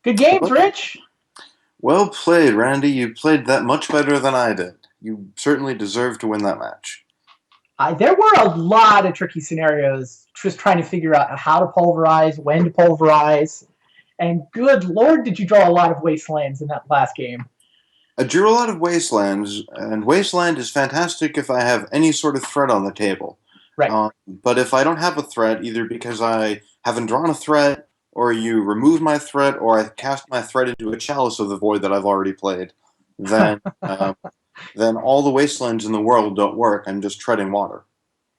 Good games, Well, Rich. well played, Randy. You played that much better than I did. You certainly deserve to win that match. There were a lot of tricky scenarios just trying to figure out how to pulverize, when to pulverize, and good lord, did you draw a lot of wastelands in that last game. I drew a lot of wastelands, and wasteland is fantastic if I have any sort of threat on the table. Right. But if I don't have a threat, either because I haven't drawn a threat, or you remove my threat, or I cast my threat into a chalice of the void that I've already played, then then all the wastelands in the world don't work. I'm just treading water.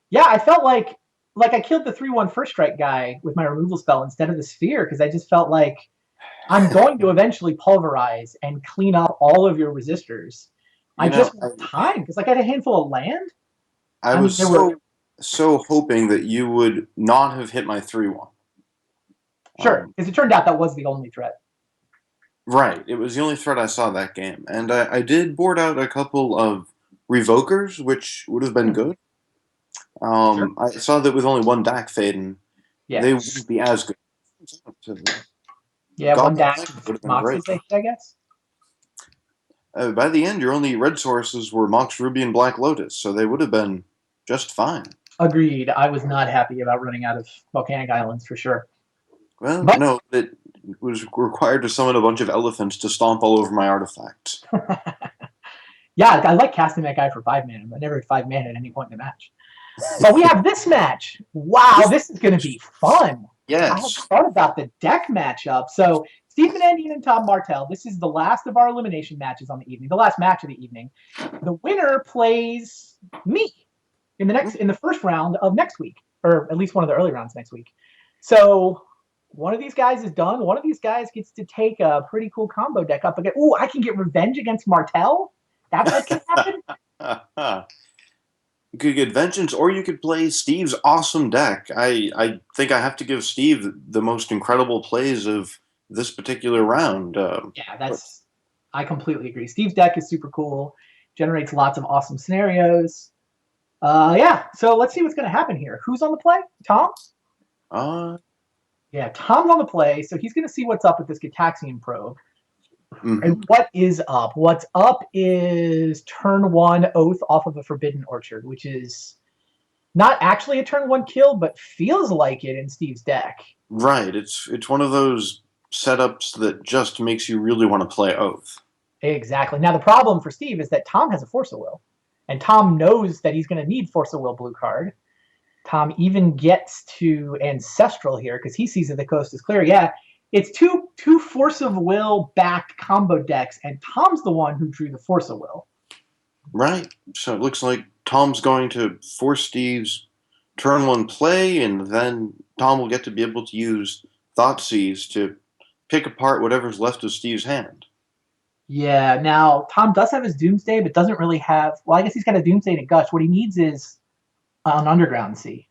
Yeah, I felt like I killed the 3/1 first strike guy with my removal spell instead of the sphere because I just felt like I'm going to eventually pulverize and clean up all of your resistors. I You know, just want time because like I had a handful of land. I I mean, was there were so hoping that you would not have hit my 3-1. sure because it turned out that was the only threat. Right, it was the only threat I saw that game, and I did board out a couple of revokers, which would have been Hmm, good. sure. I saw that with only one Dak fade, and Yeah. they wouldn't be as good. Yeah, one Goblin dash Knight would have been Moxes, great. I guess. By the end, your only red sources were Mox Ruby and Black Lotus, so they would have been just fine. Agreed. I was not happy about running out of volcanic islands for sure. Well, But no, it was required to summon a bunch of elephants to stomp all over my artifacts. yeah, I like casting that guy for 5 mana. I never had 5 mana at any point in the match. But we have this match. Wow, This, this is going to be fun. I haven't yes, thought about the deck matchup. So Stephen Endian and Tom Martell. This is the last of our elimination matches on the evening. The last match of the evening. The winner plays me in the first round of next week, or at least one of the early rounds next week. So one of these guys is done. One of these guys gets to take a pretty cool combo deck up again. Ooh, I can get revenge against Martell. That's what can happen. you could get Vengeance, or you could play Steve's awesome deck. I think I have to give Steve the most incredible plays of this particular round. Yeah, But that's. I completely agree. Steve's deck is super cool. Generates lots of awesome scenarios. Yeah. So let's see what's going to happen here. Who's on the play? Tom. uh, Yeah, Tom's on the play, so he's going to see what's up with this Gitaxian probe. And mhm. what is up? What's up is turn one Oath off of a Forbidden Orchard, which is not actually a turn one kill, but feels like it in Steve's deck. Right. It's one of those setups that just makes you really want to play Oath. Exactly. Now the problem for Steve is that Tom has a Force of Will, and Tom knows that he's going to need Force of Will blue card. Tom even gets to Ancestral here because he sees that the coast is clear. Yeah, it's two Force of Will backed combo decks, and Tom's the one who drew the Force of Will. Right. So it looks like Tom's going to force Steve's turn one play, and then Tom will get to be able to use Thoughtseize to pick apart whatever's left of Steve's hand. Yeah, now Tom does have his Doomsday, but doesn't really have. Well, I guess he's got a Doomsday and a Gush. What he needs is an Underground Sea.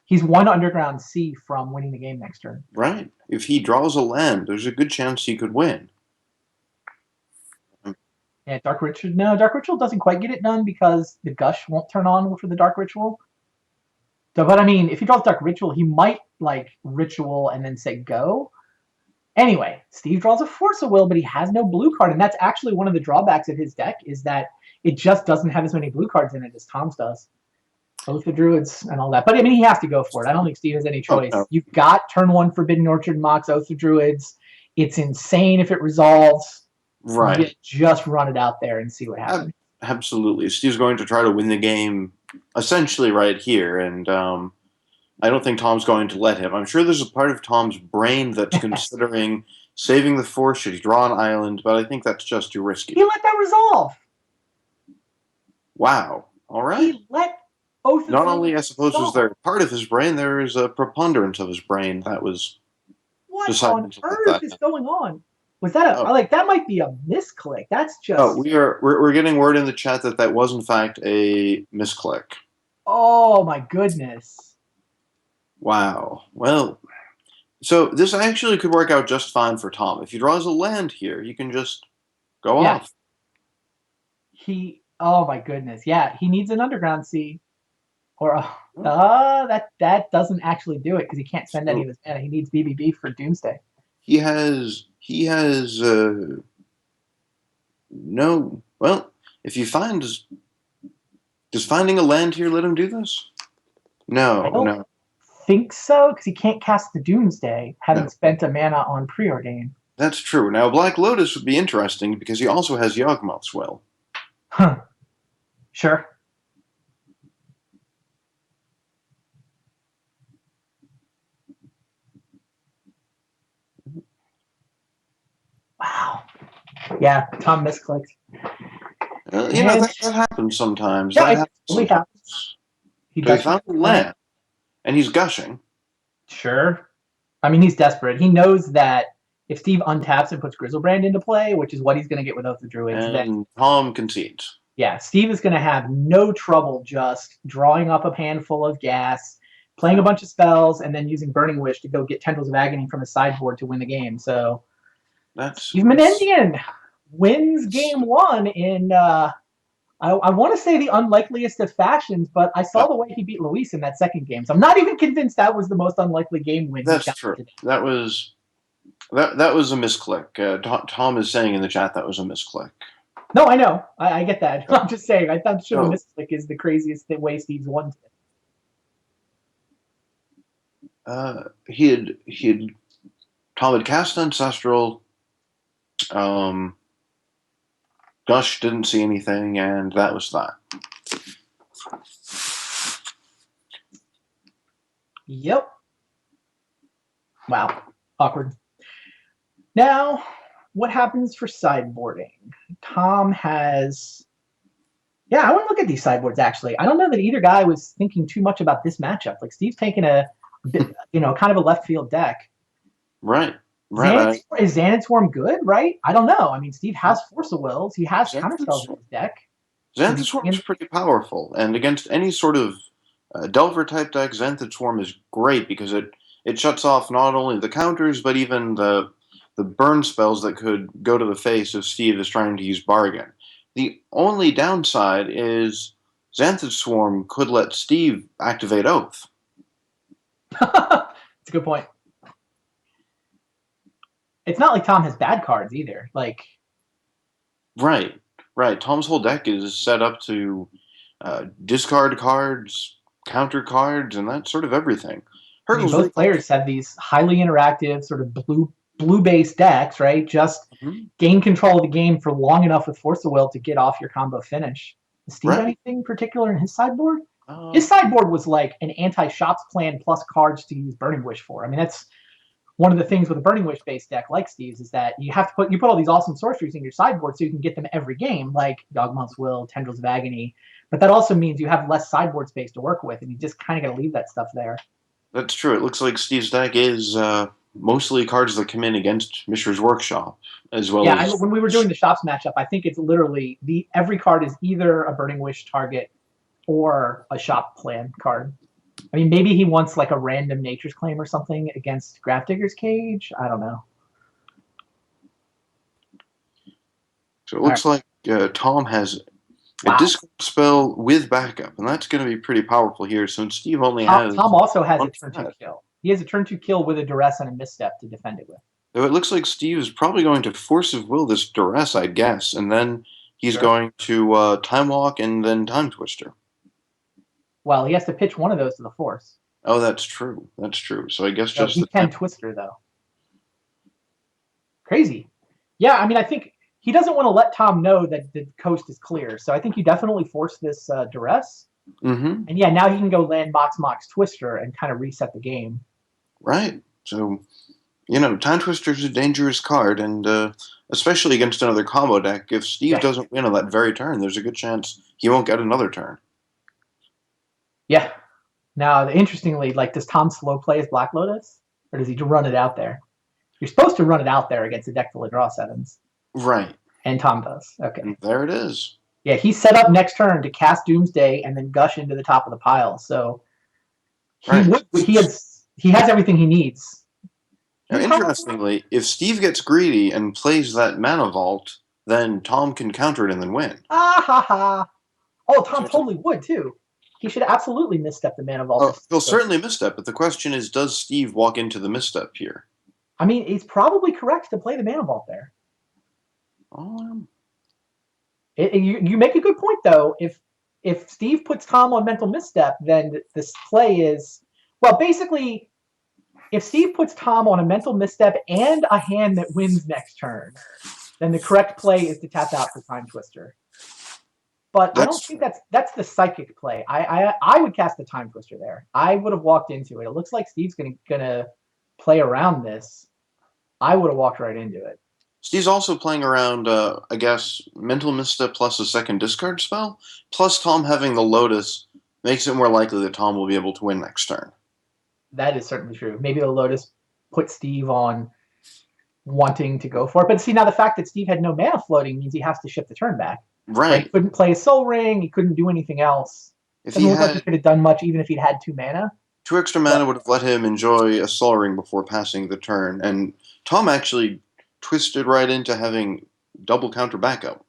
He's one Underground Sea from winning the game next turn. Right. If he draws a land, there's a good chance he could win. Yeah, Dark Ritual. No, Dark Ritual doesn't quite get it done because the Gush won't turn on for the Dark Ritual. So, but I mean, if he draws Dark Ritual, he might like Ritual and then say go. Anyway, Steve draws a Force of Will, but he has no blue card, and that's actually one of the drawbacks of his deck is that it just doesn't have as many blue cards in it as Tom's does. Both the Druids and all that. But I mean, he has to go for it. I don't think Steve has any Oh, choice. no. You've got turn one Forbidden Orchard, Mox, Oath of Druids. It's insane if it resolves. You Right. just run it out there and see what happens. Absolutely. Steve's going to try to win the game essentially right here, and I don't think Tom's going to let him. I'm sure there's a part of Tom's brain that's considering saving the force should he draw an island, but I think that's just too He risky. let that resolve. Wow. All right. He let Oath of Not only, I Druids suppose, was resolve. there a part of his brain, there is a preponderance of his brain that was What on deciding to let earth that is happen. going on? Was that Oh, like that might be a misclick? That's oh, just we're getting word in the chat that that was in fact a misclick. oh my goodness. Wow. Well, so this actually could work out just fine for Tom. If he draws a land here, he can just go Yeah, off. he oh my goodness. Yeah, he needs an underground sea. Or Oh, that doesn't actually do it because he can't spend any of so his mana. He needs BBB for Doomsday. he has he has no. Well, if you find does finding a land here let him do this? I No, don't no, think so, because he can't cast the Doomsday, having no. spent a mana on Preordain. That's true. Now, Black Lotus would be interesting because he also has Yawgmoth's Will. Huh. Sure. Wow. Yeah, Tom misclicked. And That happens sometimes. yeah, That it happens totally happens. sometimes. He So he does found a land, and he's gushing. Sure. I mean, he's desperate. He knows that if Steve untaps and puts Grizzlebrand into play, which is what he's going to get with Oath of Druids, then And Tom concedes. yeah, Steve is going to have no trouble just drawing up a pan full of gas, playing a bunch of spells, and then using Burning Wish to go get Tendrils of Agony from his sideboard to win the game. So That's Steve Menendian wins game one in, I want to say the unlikeliest of fashions, but I saw the way he beat Luis in that second game. So I'm not even convinced that was the most unlikely game win. that's true. That was a misclick. Tom is saying in the chat that was a misclick. No, I know. I get that. I'm just saying. I thought the No. misclick is the craziest way Steve's won. Tom had cast Ancestral. Gush didn't see anything, and that was that. Yep. Wow. Awkward. Now, what happens for sideboarding? Tom has. Yeah, I want to look at these sideboards, actually. I don't know that either guy was thinking too much about this matchup. Like, Steve's taking a bit, kind of a left field deck. Right. Is Xanad Swarm good, right? I don't know. I mean, Steve has Force of Wills. He has counterspells in his deck. Xanthid Swarm is pretty powerful, and against any sort of Delver type deck, Xanthid Swarm is great because it shuts off not only the counters but even the burn spells that could go to the face if Steve is trying to use Bargain. The only downside is Xanthid Swarm could let Steve activate Oath. That's a good point. It's not like Tom has bad cards either. Like, right. Tom's whole deck is set up to discard cards, counter cards, and that's sort of everything. I mean, both players have these highly interactive, sort of blue-based decks, right? Just gain control of the game for long enough with Force of Will to get off your combo finish. Does Steve anything particular in his sideboard? His sideboard was like an anti-shops plan plus cards to use Burning Wish for. I mean, that's one of the things with a Burning Wish based deck like Steve's is that you have to put all these awesome sorceries in your sideboard so you can get them every game, like Yawgmoth's Will, Tendrils of Agony. But that also means you have less sideboard space to work with, and you just kind of got to leave that stuff there. That's true. It looks like Steve's deck is mostly cards that come in against Mishra's Workshop, as well as... when we were doing the shops matchup, I think it's literally every card is either a Burning Wish target or a shop plan card. I mean, maybe he wants like a random Nature's Claim or something against Grafdigger's Cage. I don't know. So it looks like Tom has a discard spell with backup, and that's going to be pretty powerful here, since Steve only has... Tom also has a turn 2 kill. He has a turn 2 kill with a Duress and a Misstep to defend it with. So it looks like Steve is probably going to Force of Will this Duress, I guess, and then he's going to Time Walk and then Time Twister. Well, he has to pitch one of those to the Force. Oh, that's true. That's true. So I guess just he can Twister, though. Crazy. Yeah, I mean, I think he doesn't want to let Tom know that the coast is clear. So I think you definitely force this Duress. Mm-hmm. And yeah, now he can go land Mox Twister and kind of reset the game. Right. So, Time Twister is a dangerous card, and especially against another combo deck. If Steve doesn't win on that very turn, there's a good chance he won't get another turn. Yeah. Now, interestingly, does Tom slow play his Black Lotus? Or does he run it out there? You're supposed to run it out there against a deck full of draw sevens. Right. And Tom does. Okay. And there it is. Yeah, he's set up next turn to cast Doomsday and then gush into the top of the pile. So he has everything he needs. Now, interestingly, if Steve gets greedy and plays that Mana Vault, then Tom can counter it and then win. Ah ha ha. Oh, Tom totally would too. He should absolutely misstep the Mana Vault. He'll certainly misstep, but the question is, does Steve walk into the misstep here? I mean, it's probably correct to play the Mana Vault there. Um, You make a good point though. If Steve puts Tom on mental misstep, then this play is well basically if Steve puts Tom on a mental misstep and a hand that wins next turn, then the correct play is to tap out for Time Twister. But I don't that's think that's the psychic play. I would cast the Time Twister there. I would have walked into it. It looks like Steve's gonna play around this. I would have walked right into it. Steve's also playing around, I guess, Mental Misstep plus a second discard spell. Plus, Tom having the Lotus makes it more likely that Tom will be able to win next turn. That is certainly true. Maybe the Lotus put Steve on wanting to go for it. But see, now the fact that Steve had no mana floating means he has to shift the turn back. Right? He Right. couldn't play a Soul Ring. He couldn't do anything else. If he Doesn't look like he had could have done much, even if he'd had 2 mana. 2 extra mana, But would have let him enjoy a Soul Ring before passing the turn. And Tom actually twisted right into having double counter backup.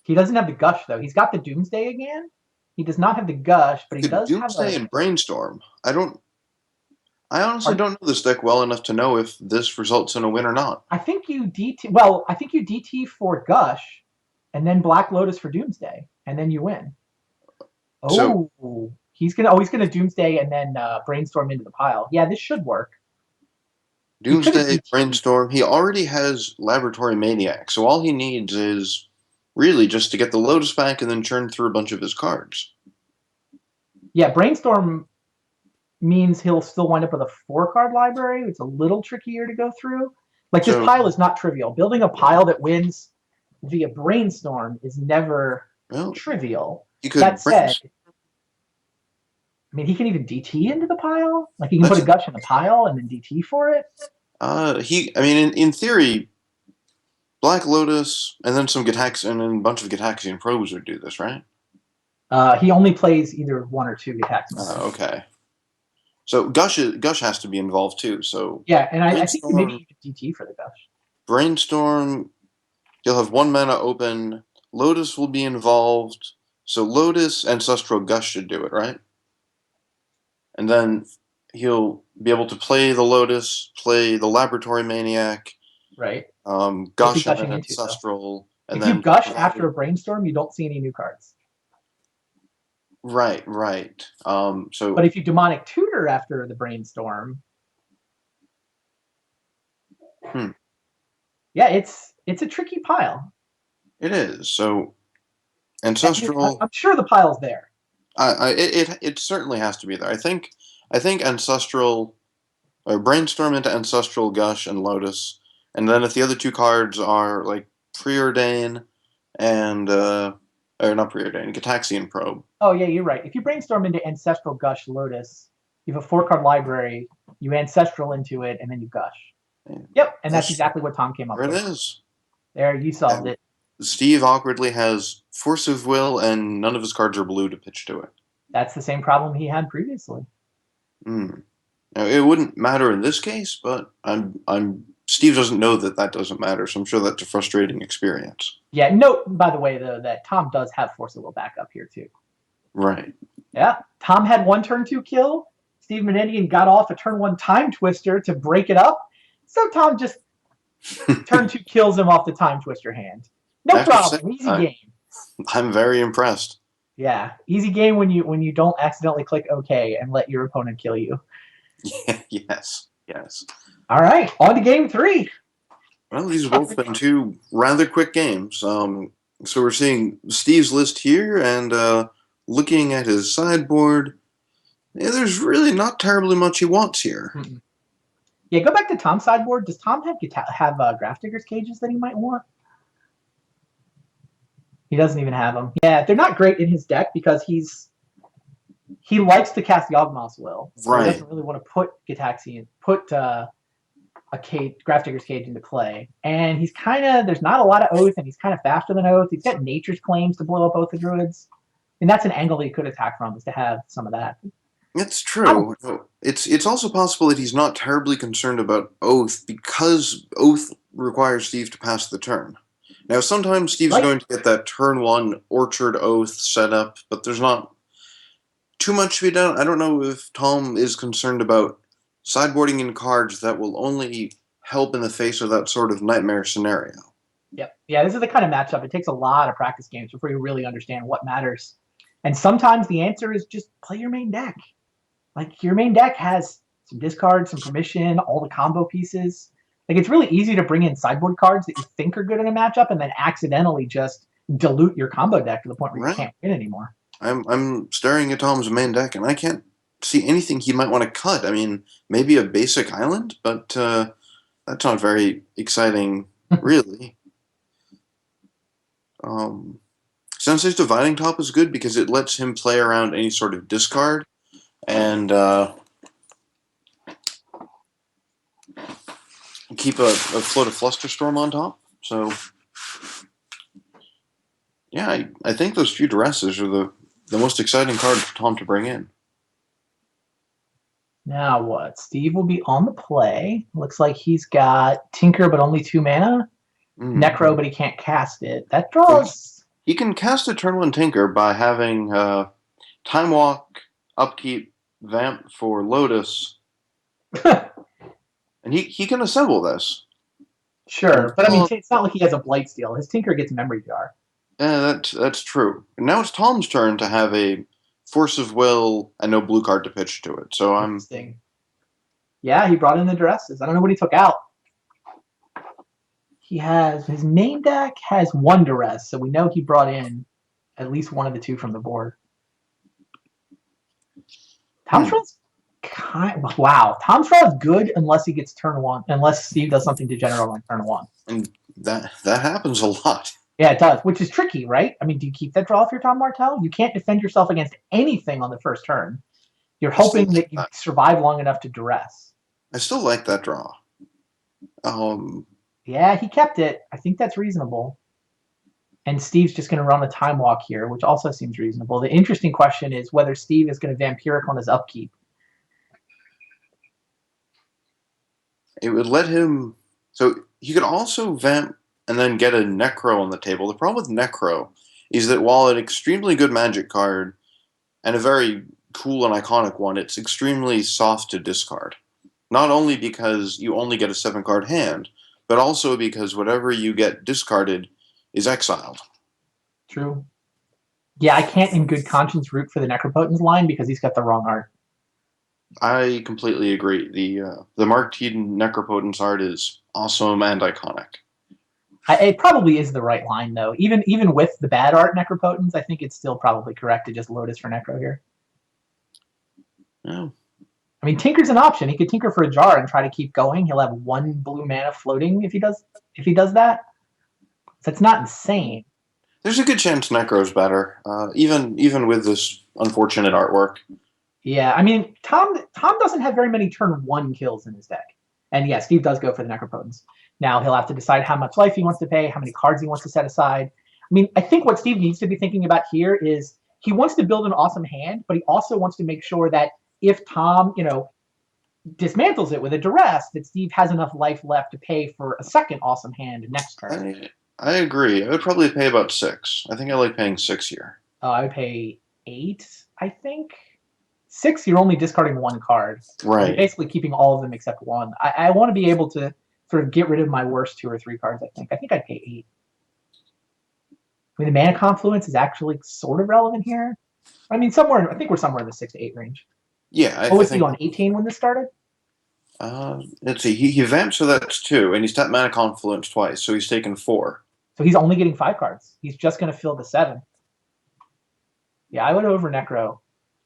he doesn't have the Gush though. He's got the Doomsday again. He does not have the Gush, but he Look at does have Doomsday a. and Brainstorm. I honestly Pardon? don't know this deck well enough to know if this results in a win or not. I think you DT. Well, I think you DT for Gush, and then Black Lotus for Doomsday, and then you win. So Oh, he's gonna Doomsday and then Brainstorm into the pile. Yeah, this should work. He could have Doomsday, DT'd. Brainstorm, he already has Laboratory Maniac, so all he needs is really just to get the Lotus back and then churn through a bunch of his cards. Yeah, Brainstorm means he'll still wind up with a 4-card library. It's a little trickier to go through. Like this So, pile is not trivial. Building a pile that wins via Brainstorm is never well, trivial. he could That said, brainstorm. I mean, he can even DT into the pile. Like he can put That's a Gush in the pile and then DT for it. I mean, in theory, Black Lotus and then some Gitaxian and a bunch of Gitaxian probes would do this, right? He only plays either 1 or 2 attacks. Okay. So Gush has to be involved too. So Yeah, and I think maybe Brainstorm, you could DT for the Gush. Brainstorm, he'll have 1 mana open. Lotus will be involved. So Lotus, Ancestral Gush should do it, right? And then he'll be able to play the Lotus, play the Laboratory Maniac, Right. What's he Gush and gushing then into though? Ancestral, and If you then gush after a Brainstorm, you don't see any new cards. right, right. But So if you Demonic Tutor after the Brainstorm, hmm, yeah, it's a tricky pile. it is. So And Ancestral, I'm sure the pile's there. it certainly has to be there. I think Ancestral or Brainstorm into Ancestral, Gush, and Lotus, and then if the other 2 cards are like Preordain and or not Preordain, Gitaxian Probe. Oh yeah, you're right. If you Brainstorm into Ancestral, Gush, Lotus, you have a 4-card library. You Ancestral into it, and then you Gush. Yep, and that's exactly what Tom came up There it with. is. There, you solved And it. Steve awkwardly has Force of Will, and none of his cards are blue to pitch to it. That's the same problem he had previously. Hmm. Now, it wouldn't matter in this case, but Steve doesn't know that that doesn't matter, so I'm sure that's a frustrating experience. Yeah, note, by the way, though, that Tom does have Force of Will backup here, too. Right. Yeah, Tom had 1 turn 2 kill. Steve Menendian got off a turn 1 Time Twister to break it up. So Tom just turn 2 kills him off the Time Twister hand. No problem, easy game. I'm very impressed. Yeah, easy game when you don't accidentally click OK and let your opponent kill you. Yes, yes. All right, on to game 3. Well, these have both been 2 rather quick games. So we're seeing Steve's list here, and looking at his sideboard, there's really not terribly much he wants here. Mm-mm. Yeah, go back to Tom's sideboard. Does Tom have Grafdigger's cages that he might want? He doesn't even have them. Yeah, they're not great in his deck because he likes to cast Yawgmoth's Will. So Right. He doesn't really want to put a cage, Grafdigger's Cage into play. And he's there's not a lot of Oath, and he's kind of faster than Oath. He's got Nature's Claims to blow up Oath of Druids. And that's an angle that he could attack from, is to have some of that. It's true. It's also possible that he's not terribly concerned about Oath because Oath requires Steve to pass the turn. Now, sometimes Steve's going to get that turn 1 Orchard Oath set up, but there's not too much to be done. I don't know if Tom is concerned about sideboarding in cards that will only help in the face of that sort of nightmare scenario. Yep. Yeah, this is the kind of matchup. It takes a lot of practice games before you really understand what matters. And sometimes the answer is just play your main deck. Like your main deck has some discards, some permission, all the combo pieces. Like it's really easy to bring in sideboard cards that you think are good in a matchup and then accidentally just dilute your combo deck to the point where you Right. can't win anymore. I'm staring at Tom's main deck, and I can't see anything he might want to cut. I mean, maybe a basic island, but that's not very exciting, really. Um, Sensei's Dividing Top is good because it lets him play around any sort of discard and keep a float of Flusterstorm on top. So, yeah, I think those few duresses are the most exciting card for Tom to bring in. Now what? Steve will be on the play. Looks like he's got Tinker, but only 2 mana. Necro, but he can't cast it. That draws. He can cast a turn 1 Tinker by having Time Walk, Upkeep, Vamp for Lotus, and he can assemble this. Sure, but I mean, it's not like he has a Blightsteel. His Tinker gets Memory Jar. Yeah, that's true. And now it's Tom's turn to have a Force of Will and no blue card to pitch to it. So I'm. Interesting. Yeah, he brought in the duresses. I don't know what he took out. He has his main deck has 1 duress, so we know he brought in at least one of the 2 from the board. Tom's draw is Tom's draw is good unless he gets turn 1, unless Steve does something degenerate on turn 1. And that happens a lot. Yeah, it does, which is tricky, right? I mean, do you keep that draw if you're Tom Martell? You can't defend yourself against anything on the first turn. You're hoping that you survive long enough to duress. I still like that draw. Yeah, he kept it. I think that's reasonable. And Steve's just going to run a Time Walk here, which also seems reasonable. The interesting question is whether Steve is going to Vampiric on his upkeep. It would let him. So he could also Vamp and then get a Necro on the table. The problem with Necro is that while an extremely good Magic card and a very cool and iconic one, it's extremely soft to discard. Not only because you only get a 7-card hand, but also because whatever you get discarded is exiled. True. Yeah, I can't in good conscience root for the Necropotence line because he's got the wrong art. I completely agree. The Mark Teeden Necropotence art is awesome and iconic. It probably is the right line, though. Even with the bad art Necropotence, I think it's still probably correct to just Lotus for Necro here. Yeah. I mean, Tinker's an option. He could Tinker for a jar and try to keep going. He'll have 1 blue mana floating if he does that. So it's not insane. There's a good chance Necro's better, even with this unfortunate artwork. Yeah, I mean, Tom doesn't have very many turn 1 kills in his deck. And yeah, Steve does go for the Necropotence. Now he'll have to decide how much life he wants to pay, how many cards he wants to set aside. I mean, I think what Steve needs to be thinking about here is he wants to build an awesome hand, but he also wants to make sure that if Tom, dismantles it with a duress, that Steve has enough life left to pay for a second awesome hand next turn. I agree. I would probably pay about 6. I think I like paying 6 here. I would pay 8, I think. 6, you're only discarding 1 card. Right. You're basically keeping all of them except 1. I want to be able to sort of get rid of my worst 2 or 3 cards, I think. I think I'd pay 8. I mean, the Mana Confluence is actually sort of relevant here. I mean, I think we're somewhere in the 6 to 8 range. Yeah. Was he on 18 when this started? Let's see. He vamped, so that's 2, and he's tapped Mana Confluence twice, so he's taken 4. So he's only getting 5 cards. He's just going to fill the 7. Yeah, I would over Necro.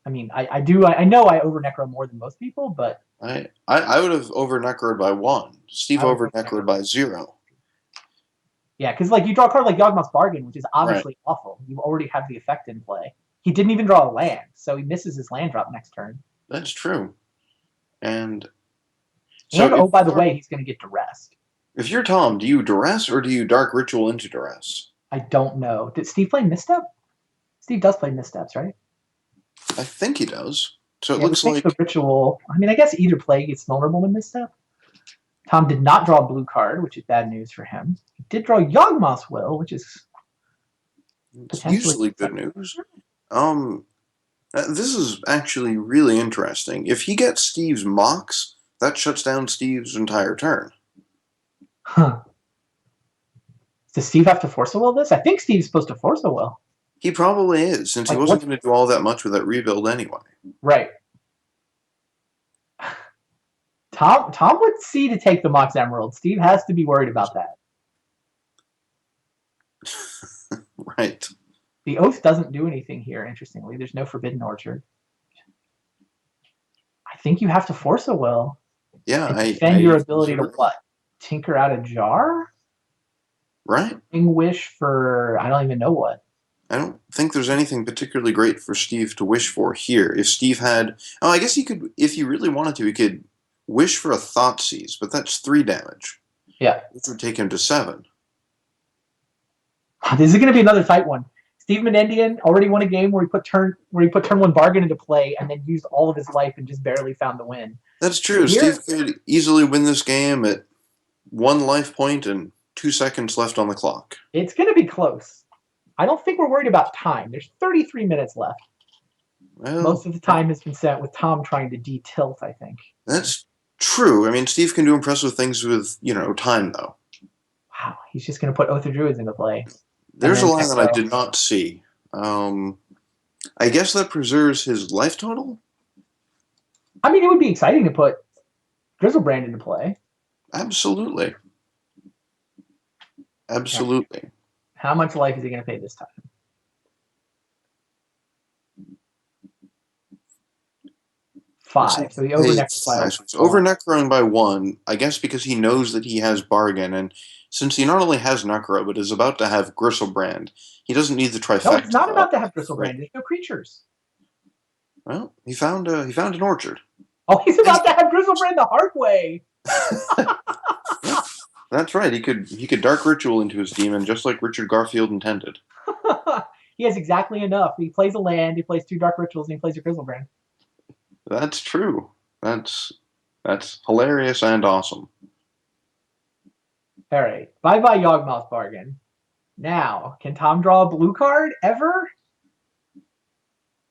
I mean, I know I over Necro more than most people, but I would have over Necroed by 1. Steve over Necroed by 0. Yeah, because you draw a card like Yawgmoth's Bargain, which is obviously awful. You already have the effect in play. He didn't even draw a land, so he misses his land drop next turn. That's true. And by the way, he's going to get duressed. If you're Tom, do you duress or do you Dark Ritual into duress? I don't know. Did Steve play Misstep? Steve does play Missteps, right? I think he does. So it looks like the ritual. I mean, I guess either play gets vulnerable to Misstep. Tom did not draw a blue card, which is bad news for him. He did draw Yawgmoth's Will, which is usually good news. This is actually really interesting. If he gets Steve's Mox, that shuts down Steve's entire turn. Huh. Does Steve have to force a will this? I think Steve's supposed to force a will. He probably is, since he Like, wasn't what? going to do all that much with that rebuild anyway. Right. Tom would see to take the Mox Emerald. Steve has to be worried about that. Right. The Oath doesn't do anything here, interestingly. There's no Forbidden Orchard. I think you have to force a will. Yeah, And I defend your so ability to agree. what? Tinker out a jar? Right. Wish for I don't even know what. I don't think there's anything particularly great for Steve to wish for here. If Steve had, oh, I guess he could, if he really wanted to, he could wish for a Thoughtseize, but that's 3 damage, Yeah. which would take him to 7. This is gonna be another tight one. Steve Menendian already won a game where he put turn 1 bargain into play and then used all of his life and just barely found the win. That's true. Here, Steve could easily win this game at 1 life point and 2 seconds left on the clock. it's gonna be close. I don't think we're worried about time. There's 33 minutes left. Well, Most of the time has been spent with Tom trying to de-tilt, I think. that's true. I mean, Steve can do impressive things with, time, though. Wow, he's just going to put Oath of Druids into play. There's a line that I did not see. I guess that preserves his life total? I mean, it would be exciting to put Grizzlebrand into play. Absolutely. Absolutely. How much life is he going to pay this time? 5. So he over necroed by 5. So he's over necroing by 1, I guess because he knows that he has Bargain, and since he not only has Necro, but is about to have Gristlebrand, he doesn't need the trifecta. No, he's not about to have Gristlebrand. There's no creatures. Well, he found an orchard. Oh, he's about to have Gristlebrand the hard way. That's right. He could Dark Ritual into his demon, just like Richard Garfield intended. He has exactly enough. He plays a land, he plays 2 Dark Rituals, and he plays a Grizzlebrand. That's true. That's hilarious and awesome. All right. Bye-bye Yawgmoth Bargain. Now, can Tom draw a blue card ever?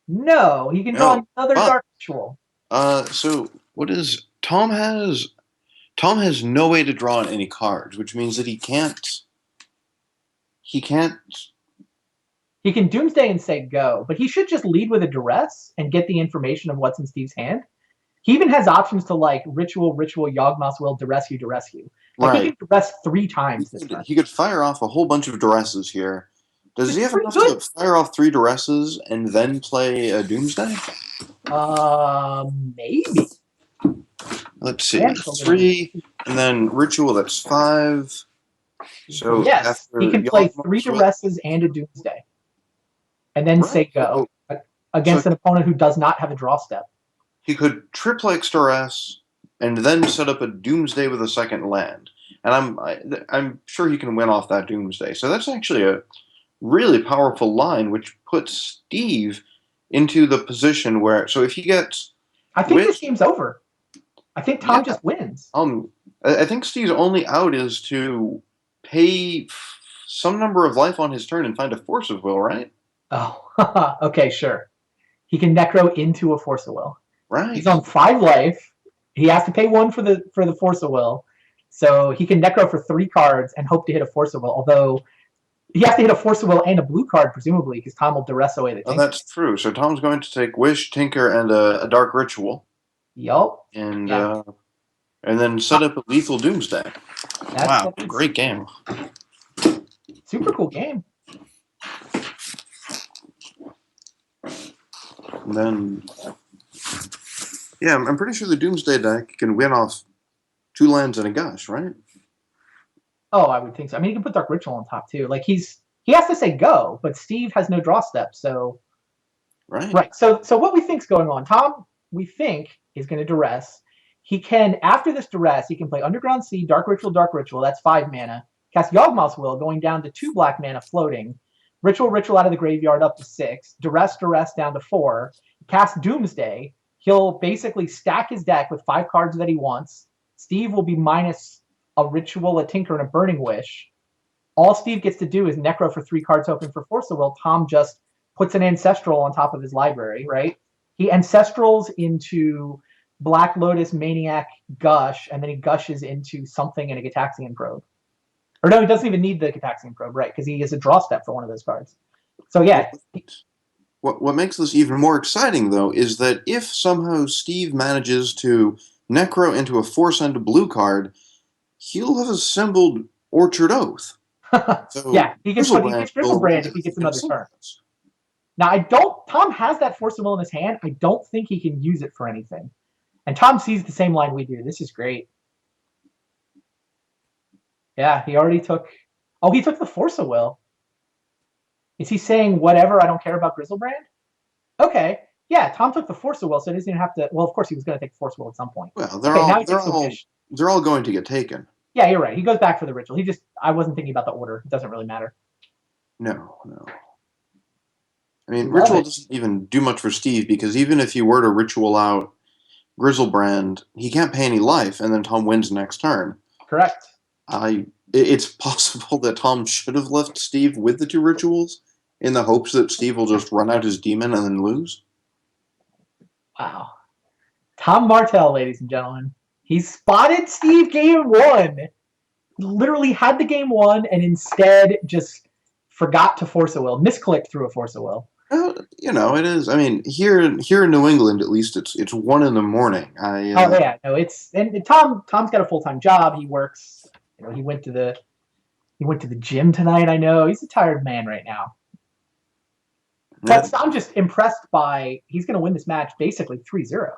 No. He can draw another Dark Ritual. So what is Tom has no way to draw on any cards, which means that he can Doomsday and say go, but he should just lead with a Duress and get the information of what's in Steve's hand. He even has options to like Ritual, Yawgmoth's Will, Duress you. Like right. he can Duress 3 times this time. He could fire off a whole bunch of Duresses here. Does he have enough to fire off 3 Duresses and then play a Doomsday? Maybe. Let's see. 3, and then Ritual, that's 5. So yes, he can play 3 Duresses and a Doomsday. And then say go against an opponent who does not have a draw step. He could triplex Duress and then set up a Doomsday with a second land. And I'm sure he can win off that Doomsday. So that's actually a really powerful line, which puts Steve into the position where, so if he gets... I think this game's over. I think Tom just wins. I think Steve's only out is to pay some number of life on his turn and find a Force of Will, right? Oh, okay, sure. He can Necro into a Force of Will. Right. He's on 5 life. He has to pay 1 for the Force of Will. So he can Necro for 3 cards and hope to hit a Force of Will. Although he has to hit a Force of Will and a blue card, presumably, because Tom will Duress away the Tinker. Oh, that's true. So Tom's going to take Wish, Tinker, and a Dark Ritual. Yup. And then set up a lethal Doomsday. Wow, great game. Super cool game. And then, yeah, I'm pretty sure the Doomsday deck can win off 2 lands and a Gush, right? Oh, I would think so. I mean, he can put Dark Ritual on top too. Like he has to say go, but Steve has no draw step, so right. So what we think's going on? Tom, we think, is going to Duress. He can, after this Duress, he can play Underground Sea, Dark Ritual. That's 5 mana. Cast Yawgmoth's Will, going down to 2 black mana, floating. Ritual out of the graveyard up to 6. Duress down to 4. Cast Doomsday. He'll basically stack his deck with 5 cards that he wants. Steve will be minus a Ritual, a Tinker, and a Burning Wish. All Steve gets to do is Necro for 3 cards open for Force of Will. Tom just puts an Ancestral on top of his library, right? He Ancestrals into Black Lotus, Maniac, Gush, and then he gushes into something in a Gataxian Probe. Or no, he doesn't even need the Gataxian Probe, right? Because he has a draw step for one of those cards. So yeah. What makes this even more exciting, though, is that if somehow Steve manages to Necro into a Force and a blue card, he'll have assembled Orchard Oath. So Yeah, he Grizzlebrand gets will Grizzlebrand if he gets another turn. Now I don't. Tom has that Force of Will in his hand. I don't think he can use it for anything. And Tom sees the same line we do. This is great. Yeah, he already took. Oh, he took the Force of Will. Is he saying whatever? I don't care about Grizzlebrand. Okay. Yeah, Tom took the Force of Will, so he doesn't even have to. Well, of course he was going to take the Force of Will at some point. Well, Okay, now he takes the Wish. they're all going to get taken. Yeah, you're right. He goes back for the ritual. I wasn't thinking about the order. It doesn't really matter. No. I mean, Ritual doesn't even do much for Steve because even if he were to Ritual out Grizzlebrand, he can't pay any life, and then Tom wins next turn. Correct. It's possible that Tom should have left Steve with the 2 rituals in the hopes that Steve will just run out his demon and then lose. Wow. Tom Martell, ladies and gentlemen. He spotted Steve game 1. He literally had the game 1 and instead just forgot to Force a Will. Misclicked through a Force a Will. It is. I mean, here in New England, at least, it's 1 in the morning. Oh yeah, no, and Tom's got a full-time job. He works. He went to the gym tonight. I know he's a tired man right now. But I'm just impressed by he's going to win this match basically 3-0.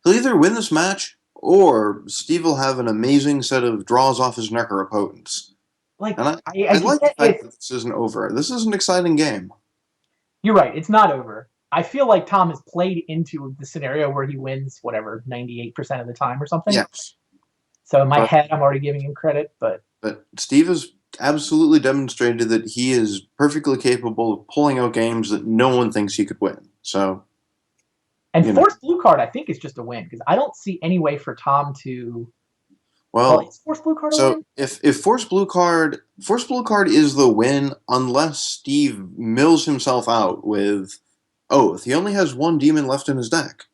He'll either win this match or Steve will have an amazing set of draws off his Necker opponents. Like, and I like the fact that this isn't over. This is an exciting game. You're right. It's not over. I feel like Tom has played into the scenario where he wins, 98% of the time or something. Yes. So in my head, I'm already giving him credit, but Steve has absolutely demonstrated that he is perfectly capable of pulling out games that no one thinks he could win. So, and Force Blue card, I think, is just a win because I don't see any way for Tom to. Well, is Force Blue card a win? if Force Blue card is the win unless Steve mills himself out with Oath. He only has 1 demon left in his deck.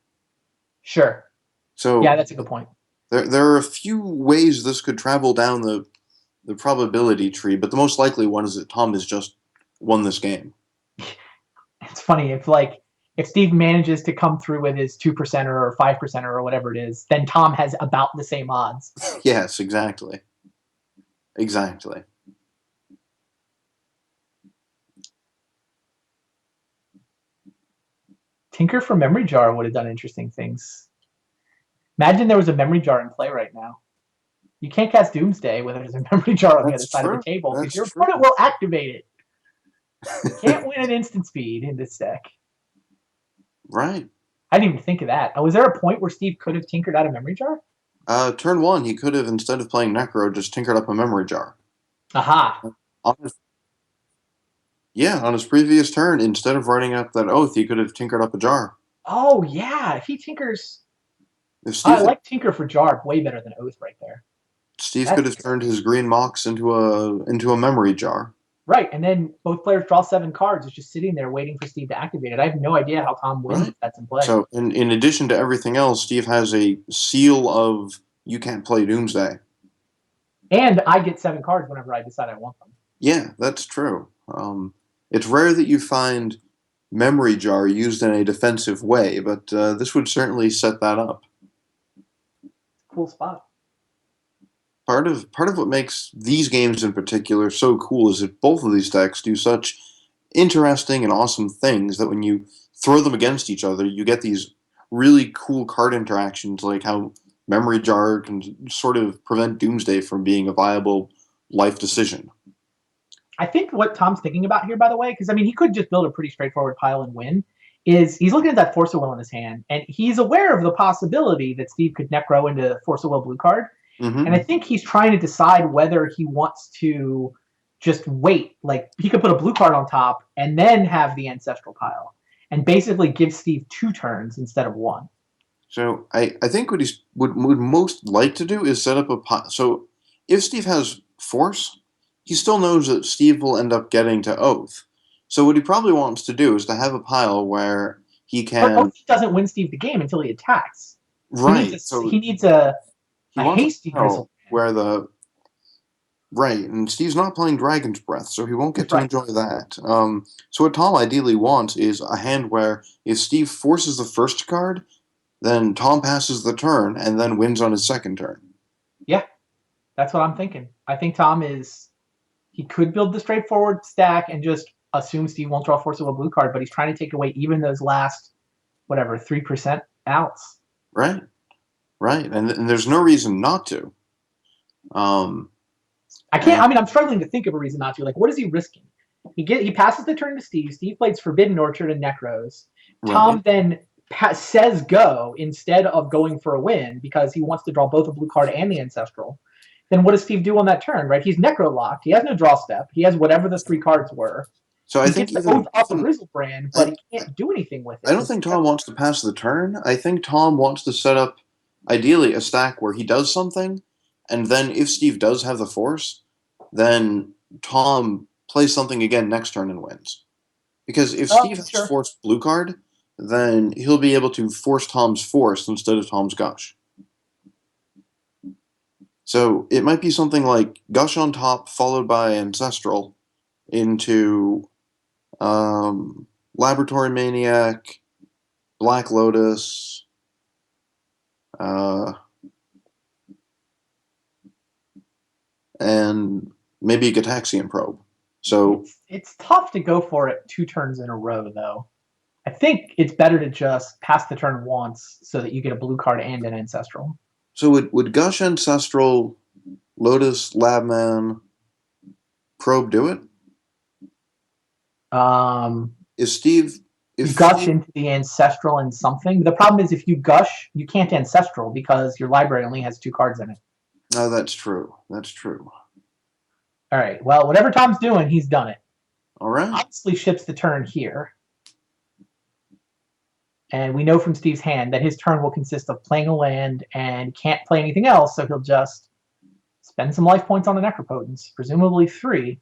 Sure. So yeah, that's a good point. There are a few ways this could travel down the probability tree, but the most likely one is that Tom has just won this game. It's funny if Steve manages to come through with his 2% or 5% or whatever it is, then Tom has about the same odds. Yes, exactly. Exactly. Tinker for Memory Jar would have done interesting things. Imagine there was a Memory Jar in play right now. You can't cast Doomsday when there's a Memory Jar on the other side of the table because your opponent will activate it. You can't win an instant speed in this deck. Right. I didn't even think of that. Was there a point where Steve could have tinkered out a Memory Jar? Turn 1, he could have, instead of playing Necro, just tinkered up a Memory Jar. Aha. On his previous turn, instead of writing up that Oath, he could have tinkered up a jar. Oh, yeah. If he tinkers... I like Tinker for Jar way better than Oath right there. Steve could have turned his green Mox into a Memory Jar. Right, and then both players draw 7 cards. It's just sitting there waiting for Steve to activate it. I have no idea how Tom wins if that's in play. So, in addition to everything else, Steve has a seal of you can't play Doomsday. And I get 7 cards whenever I decide I want them. Yeah, that's true. It's rare that you find Memory Jar used in a defensive way, but this would certainly set that up. Cool spot. Part of what makes these games in particular so cool is that both of these decks do such interesting and awesome things that when you throw them against each other, you get these really cool card interactions, like how Memory Jar can sort of prevent Doomsday from being a viable life decision. I think what Tom's thinking about here, by the way, because I mean he could just build a pretty straightforward pile and win, is he's looking at that Force of Will in his hand, and he's aware of the possibility that Steve could Necro into Force of Will blue card. Mm-hmm. And I think he's trying to decide whether he wants to just wait. Like, he could put a blue card on top and then have the Ancestral pile and basically give Steve 2 turns instead of 1. So I think what he would most like to do is set up a pile. So if Steve has Force, he still knows that Steve will end up getting to Oath. So what he probably wants to do is to have a pile where he can... But Oath doesn't win Steve the game until he attacks. Right. So He needs a he wants to hasty know grizzle. where the right, and Steve's not playing Dragon's Breath, so he won't get to Right. enjoy that. So what Tom ideally wants is a hand where if Steve forces the first card, then Tom passes the turn and then wins on his second turn. Yeah, that's what I'm thinking. I think Tom is he could build the straightforward stack and just assume Steve won't draw force of a blue card, but he's trying to take away even those last whatever 3% outs. Right, right, and there's no reason not to. Um, I can't. and I mean, I'm struggling to think of a reason not to. Like, what is he risking? He passes the turn to Steve. Steve plays Forbidden Orchard and Necros. right, Tom then says go instead of going for a win because he wants to draw both a blue card and the Ancestral. Then what does Steve do on that turn? Right? He's Necro locked. He has no draw step. He has whatever the 3 cards were. so I He think gets the oath up a even Grizzlebrand, but I, he can't do anything with I it don't because think Tom wants to pass the turn. I think Tom wants to set up, ideally, a stack where he does something, and then if Steve does have the force, then Tom plays something again next turn and wins. Because if oh Steve has sure. force blue card, then he'll be able to force Tom's force instead of Tom's gush. So it might be something like gush on top, followed by ancestral into laboratory maniac, Black Lotus, uh, and maybe a Gataxian probe. So It's tough to go for it 2 turns in a row though. I think it's better to just pass the turn once so that you get a blue card and an ancestral. so would Gush Ancestral, Lotus, Labman, Probe do it? Um, Is Steve you if gush Steve into the ancestral and something. The problem is if you gush, you can't ancestral because your library only has 2 cards in it. no, that's true. That's true. All right. Well, whatever Tom's doing, he's done it. All right. Obviously, ships the turn here. And we know from Steve's hand that his turn will consist of playing a land and can't play anything else, so he'll just spend some life points on the Necropotence, presumably 3.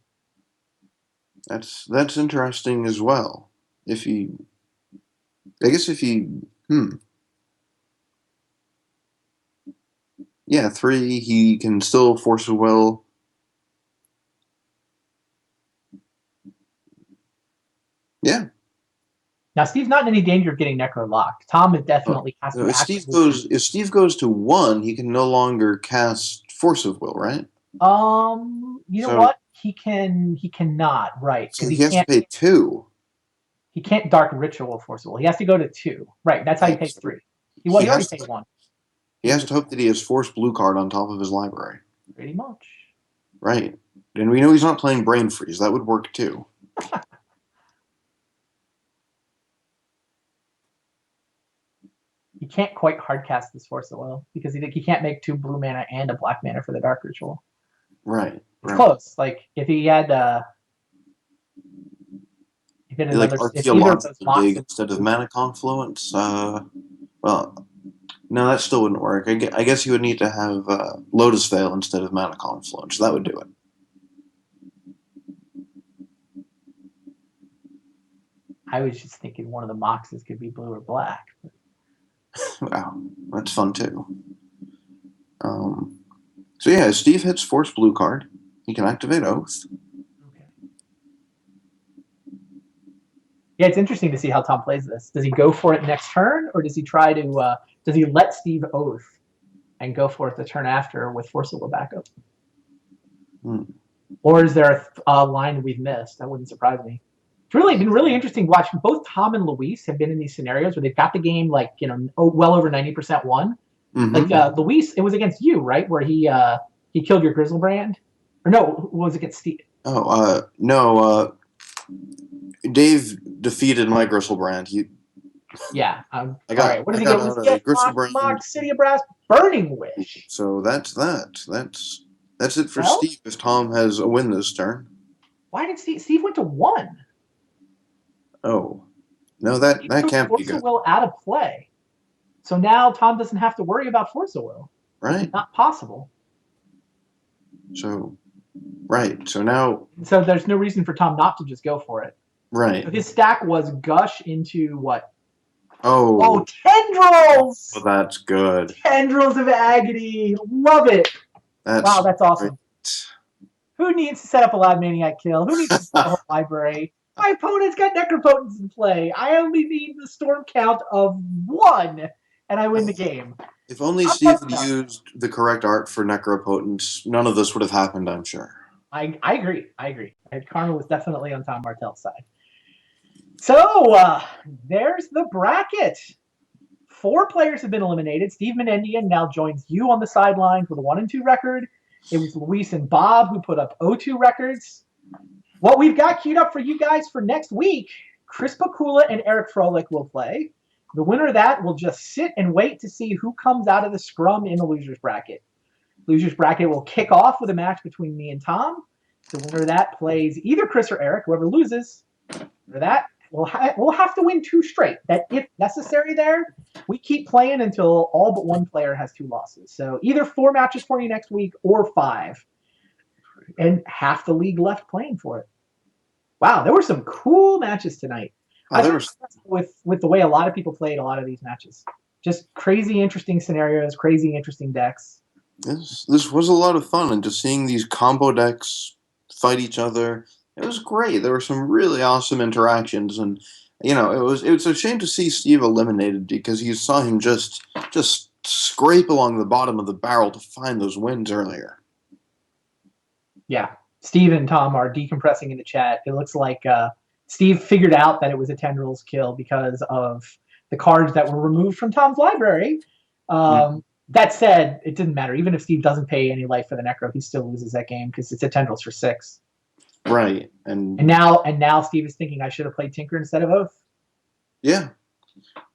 That's interesting as well. If he I guess if he yeah, 3, he can still force a will. Yeah. Now, Steve's not in any danger of getting Necro locked. Tom definitely has So to actively. If Steve goes to 1, he can no longer cast Force of Will, right? You know So what? He cannot, right? Because he has to pay 2. he can't Dark Ritual Forcible. He has to go to 2. Right, that's how he Right. pays So 3. He already has paid to 1. he has to hope that he has Force Blue card on top of his library. Pretty much. Right. And we know he's not playing Brain Freeze. That would work too. He can't quite hardcast this Force of Will because he can't make 2 blue mana and a black mana for the Dark Ritual. Right. It's Right. close. Like if he had Like if either of those archaeological Mox dig instead of mana confluence. Well, no, that still wouldn't work. I guess you would need to have Lotus Veil instead of mana confluence. That would do it. I was just thinking one of the Moxes could be blue or black. Wow, that's fun too. So yeah, Steve hits Force Blue card. He can activate Oath. Okay. Yeah, it's interesting to see how Tom plays this. Does he go for it next turn, or does he try to? Does he let Steve oath and go for it the turn after with Force of Will backup? Hmm. Or is there a line we've missed? That wouldn't surprise me. It's really been really interesting watching. Both Tom and Luis have been in these scenarios where they've got the game like well over 90% won. Mm-hmm. Like Luis, it was against you, right? Where he killed your Grizzlebrand, or no, it was against Steve. Oh, no. Dave defeated my Gristlebrand. Yeah. I All got right. What I does he got get? out Get a Gristlebrand. Mock City of Brass Burning Wish. So that's that. That's it for Well, Steve. If Tom has a win this turn. why did Steve went to 1? Oh, no, He that took can't be Force of good, Will out of play. So now Tom doesn't have to worry about Force of Will. right? Not possible. So, right. So now, So there's no reason for Tom not to just go for it. right. So his stack was Gush into what? Oh, Oh, tendrils! well, that's good. Tendrils of agony. Love it. Wow, That's that's great. awesome. Who needs to set up a Loud Maniac kill? Who needs to set the whole library? My opponent's got Necropotence in play. I only need the storm count of 1, and I win the game. If only I'm Steve pumped had about it. used the correct art for Necropotence, none of this would have happened, I'm sure. I agree. I agree. Karma was definitely on Tom Martell's side. So there's the bracket. 4 players have been eliminated. Steve Menendian now joins you on the sidelines with a 1-2 record. It was Luis and Bob who put up 0-2 records. What we've got queued up for you guys for next week, Chris Pakula and Eric Froelich will play. The winner of that will just sit and wait to see who comes out of the scrum in the loser's bracket. Loser's bracket will kick off with a match between me and Tom. The winner of that plays either Chris or Eric. Whoever loses, for that, we'll have to win 2 straight. That, if necessary there, we keep playing until all but 1 player has 2 losses. So either 4 matches for you next week or 5. And half the league left playing for it. Wow, there were some cool matches tonight. Oh, I've there been was impressed with the way a lot of people played a lot of these matches. Just crazy, interesting scenarios, crazy, interesting decks. this was a lot of fun, and just seeing these combo decks fight each other, it was great. There were some really awesome interactions, and it was a shame to see Steve eliminated because you saw him just scrape along the bottom of the barrel to find those wins earlier. Yeah, Steve and Tom are decompressing in the chat. It looks like Steve figured out that it was a Tendrils kill because of the cards that were removed from Tom's library. That said, it didn't matter. Even if Steve doesn't pay any life for the Necro, he still loses that game because it's a Tendrils for 6. Right, And now Steve is thinking I should have played Tinker instead of Oath. yeah.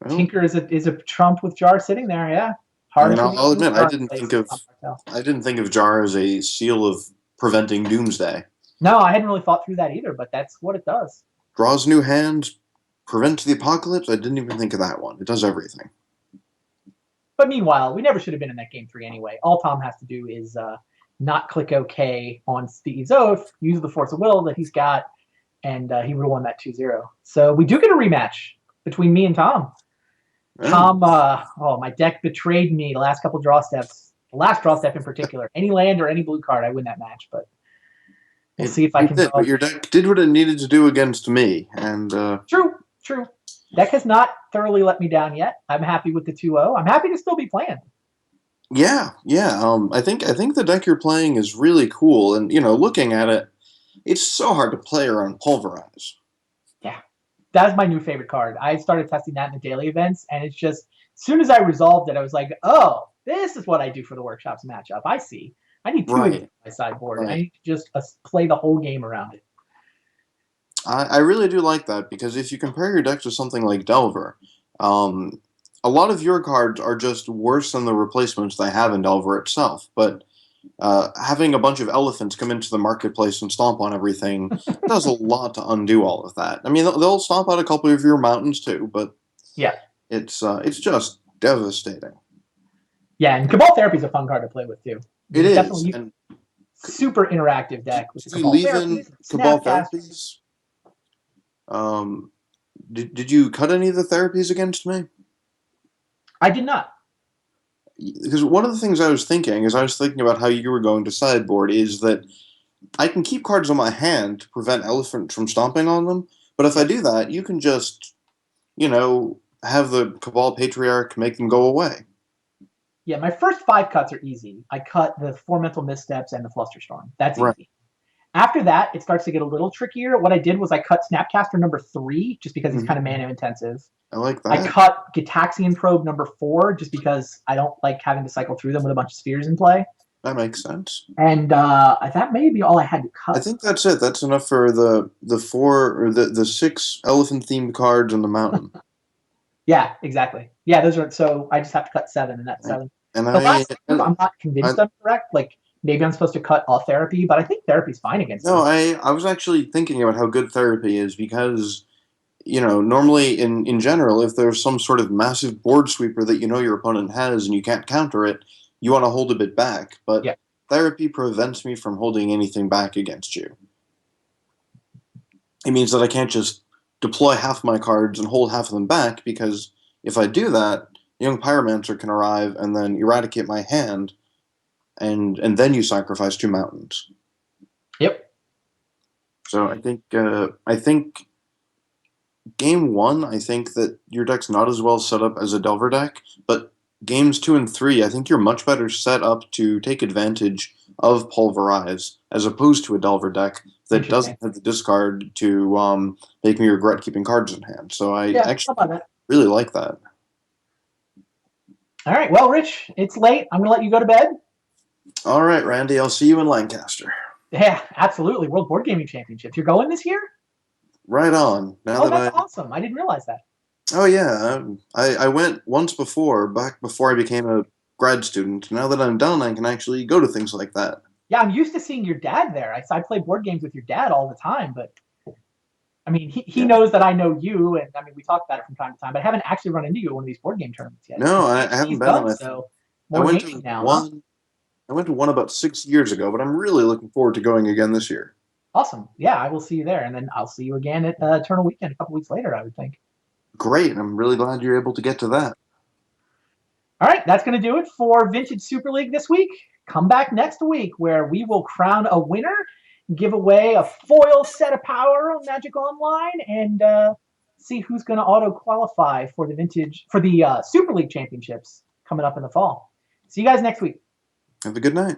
Well, Tinker is a trump with Jar sitting there. Yeah, I hard mean, for me I'll to lose admit, Jar in place of Tom Martell. I didn't think of Jar as a seal of preventing Doomsday. No, I hadn't really thought through that either, but that's what it does. Draws new hands, prevents the apocalypse. I didn't even think of that one. It does everything. But meanwhile, we never should have been in that game 3 anyway. All Tom has to do is not click OK on Steve's Oath, use the Force of Will that he's got, and he would have won that 2-0. So we do get a rematch between me and Tom. Oh. Tom, my deck betrayed me the last couple draw steps. The last draw step in particular. Any land or any blue card, I win that match. But we'll see if I can. But your deck did what it needed to do against me, and True. Deck has not thoroughly let me down yet. I'm happy with the 2-0. I'm happy to still be playing. yeah. I think the deck you're playing is really cool, and looking at it, it's so hard to play around Pulverize. Yeah, that's my new favorite card. I started testing that in the daily events, and it's just as soon as I resolved it, I was like, oh, this is what I do for the workshops matchup. I see. I need 2 of these on my sideboard. Right. I need to just play the whole game around it. I really do like that because if you compare your deck to something like Delver, a lot of your cards are just worse than the replacements they have in Delver itself. But having a bunch of elephants come into the marketplace and stomp on everything does a lot to undo all of that. I mean, they'll stomp out a couple of your mountains too, but yeah, it's just devastating. Yeah, and Cabal Therapy is a fun card to play with too. It is, definitely and super interactive deck with the you Cabal leave Therapies, in Cabal Snapcasters. Therapies. Did you cut any of the therapies against me? I did not. Because one of the things I was thinking, as I was thinking about how you were going to sideboard, is that I can keep cards on my hand to prevent elephants from stomping on them. But if I do that, you can just, have the Cabal Patriarch make them go away. Yeah, my first 5 cuts are easy. I cut the 4 Mental Missteps and the Flusterstorm. That's Right. easy. After that, it starts to get a little trickier. What I did was I cut Snapcaster number 3, just because he's kind of mana intensive. I like that. I cut Gitaxian Probe number 4, just because I don't like having to cycle through them with a bunch of spheres in play. That makes sense. And that may be all I had to cut. I think that's it. That's enough for the 4 or the 6 elephant themed cards on the mountain. Yeah, exactly. Yeah, those are. So I just have to cut 7, and that's 7. And The last move, I'm not convinced I'm correct. Like maybe I'm supposed to cut all therapy, but I think therapy's fine against. No, I was actually thinking about how good therapy is because normally in general, if there's some sort of massive board sweeper that your opponent has and you can't counter it, you want to hold a bit back. But therapy prevents me from holding anything back against you. It means that I can't just deploy half my cards and hold half of them back because if I do that, Young Pyromancer can arrive and then eradicate my hand, and then you sacrifice 2 mountains. Yep. So I think game one, I think that your deck's not as well set up as a Delver deck, but games 2 and 3, I think you're much better set up to take advantage of Pulverize as opposed to a Delver deck that Interesting. doesn't have the discard to make me regret keeping cards in hand. So I Yeah, how actually about that? really like that. All right. Well, Rich, it's late. I'm going to let you go to bed. All right, Randy, I'll see you in Lancaster. Yeah, absolutely. World Board Gaming Championships. You're going this year? Right on. Now Oh, that that's I awesome. I didn't realize that. Oh yeah, I went once before, back before I became a grad student. Now that I'm done, I can actually go to things like that. Yeah, I'm used to seeing your dad there. I play board games with your dad all the time, but I mean, he Yeah. knows that I know you, and I mean, we talk about it from time to time, but I haven't actually run into you at one of these board game tournaments yet. No, And I haven't PhD's been done, on. so I more went gaming to now, huh? one. I went to one about 6 years ago, but I'm really looking forward to going again this year. Awesome. Yeah, I will see you there, and then I'll see you again at Eternal Weekend a couple weeks later, I would think. Great. I'm really glad you're able to get to that. All right, that's going to do it for Vintage Super League this week. Come back next week where we will crown a winner, give away a foil set of power on Magic Online, and see who's going to auto qualify for the Super League Championships coming up in the fall. See you guys next week. Have a good night.